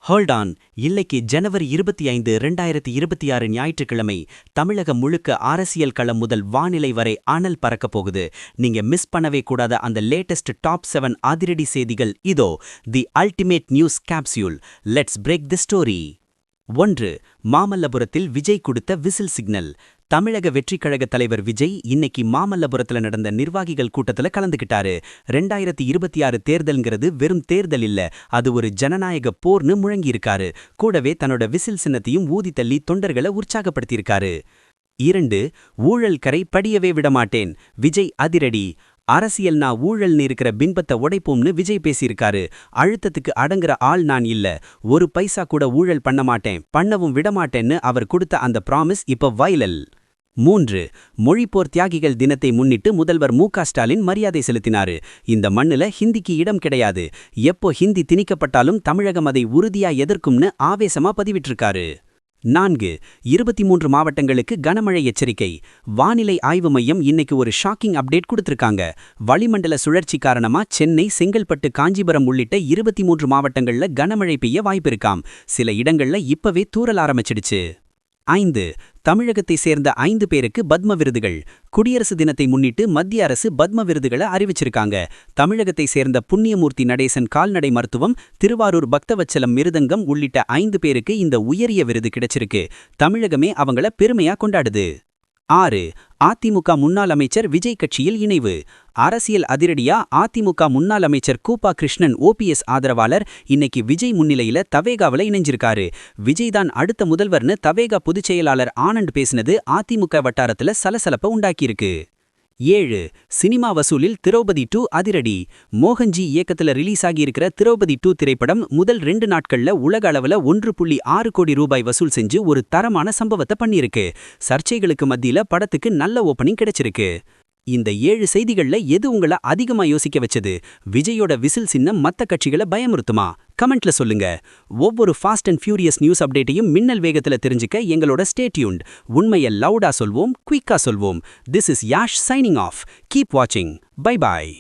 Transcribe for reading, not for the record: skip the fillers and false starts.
Hold on. இல்லைக்கு ஜனவரி 25, 2026 ஞாயிற்றுக்கிழமை தமிழகம் முழுக்க அரசியல் களம் முதல் வானிலை வரை அனல் பறக்க போகுது. நீங்க மிஸ் பண்ணவே கூடாத அந்த லேட்டஸ்ட் டாப் 7 அதிரடி செய்திகள் இதோ. The ultimate news capsule. Let's break the story. 1. மாமல்லபுரத்தில் விஜய் கொடுத்த விசில் சிக்னல். தமிழக வெற்றிக் கழக தலைவர் விஜய் இன்னைக்கு மாமல்லபுரத்துல நடந்த நிர்வாகிகள் கூட்டத்துல கலந்துக்கிட்டாரு. 2026 தேர்தல்ங்கிறது வெறும் தேர்தல் இல்ல, அது ஒரு ஜனநாயக போர்னு முழங்கியிருக்காரு. கூடவே தன்னோட விசில் சின்னத்தையும் ஊதி தள்ளி தொண்டர்களை உற்சாகப்படுத்தியிருக்காரு. 2. ஊழல் கரை படியவே விடமாட்டேன். விஜய் அதிரடி. அரசியல்னா ஊழல்னு இருக்கிற பின்பத்தை உடைப்போம்னு விஜய் பேசியிருக்காரு. அழுத்தத்துக்கு அடங்குற ஆள் நான் இல்ல, ஒரு பைசா கூட ஊழல் பண்ண மாட்டேன், பண்ணவும் விடமாட்டேன்னு அவர் கொடுத்த அந்த ப்ராமிஸ் இப்ப வைரல். 3. மொழிப்போர் தியாகிகள் தினத்தை முன்னிட்டு முதல்வர் மு.க. ஸ்டாலின் மரியாதை செலுத்தினாரு. இந்த மண்ணுல ஹிந்திக்கு இடம் கிடையாது, எப்போ ஹிந்தி திணிக்கப்பட்டாலும் தமிழகம் அதை உறுதியா எதிர்க்கும்னு ஆவேசமா பதிவிட்டிருக்காரு. 4. 23 மாவட்டங்களுக்கு கனமழை எச்சரிக்கை. வானிலை ஆய்வு மையம் இன்னைக்கு ஒரு ஷாக்கிங் அப்டேட் கொடுத்திருக்காங்க. வளிமண்டல சுழற்சி காரணமா சென்னை, செங்கல்பட்டு, காஞ்சிபுரம் உள்ளிட்ட 23 மாவட்டங்கள்ல கனமழை பெய்ய வாய்ப்பிருக்காம். சில இடங்கள்ல இப்பவே தூறல் ஆரம்பிச்சிடுச்சு. 5. தமிழகத்தை சேர்ந்த 5 பேருக்கு பத்ம விருதுகள். குடியரசு தினத்தை முன்னிட்டு மத்திய அரசு பத்ம விருதுகளை அறிவிச்சிருக்காங்க. தமிழகத்தை சேர்ந்த புண்ணியமூர்த்தி நடேசன் கால்நடை மருத்துவம், திருவாரூர் பக்தவச்சலம் மிருதங்கம் உள்ளிட்ட 5 பேருக்கு இந்த உயரிய விருது கிடைச்சிருக்கு. தமிழகமே அவங்கள பெருமையா கொண்டாடுது. 6. அதிமுக முன்னாள் அமைச்சர் விஜய் கட்சியில் இணைவு. அரசியல் அதிரடியா அதிமுக முன்னாள் அமைச்சர் கூப்பா கிருஷ்ணன் OPS ஆதரவாளர் இன்னைக்கு விஜய் முன்னிலையில தவேகாவில் இணைஞ்சிருக்காரு. விஜய் தான் அடுத்த முதல்வர்னு தவேகா பொதுச் செயலாளர் ஆனந்த் பேசினது அதிமுக வட்டாரத்துல சலசலப்ப உண்டாக்கியிருக்கு. 7. சினிமா வசூலில் திரௌபதி 2 அதிரடி. மோகன்ஜி இயக்கத்துல ரிலீஸ் ஆகியிருக்கிற திரௌபதி 2 திரைப்படம் முதல் 2 நாட்கள்ல உலக அளவுல 1.6 கோடி ரூபாய் வசூல் செஞ்சு ஒரு தரமான சம்பவத்தை பண்ணியிருக்கு. சர்ச்சைகளுக்கு மத்தியில படத்துக்கு நல்ல ஓப்பனிங் கிடைச்சிருக்கு. இந்த 7 செய்திகள்ல எது உங்களை அதிகமா யோசிக்க வச்சது? விஜயோட விசில் சின்னம் மத்த கட்சிகளை பயமுறுத்துமா? கமெண்ட்ல சொல்லுங்க. ஒவ்வொரு ஃபாஸ்ட் அண்ட் ஃபியூரியஸ் நியூஸ் அப்டேட்டையும் மின்னல் வேகத்துல தெரிஞ்சுக்க எங்களோட ஸ்டே டியூன்ட். உண்மையை லவுடா சொல்வோம், குயிக்கா சொல்வோம். This is Yash signing off. Keep வாட்சிங். பை பாய்.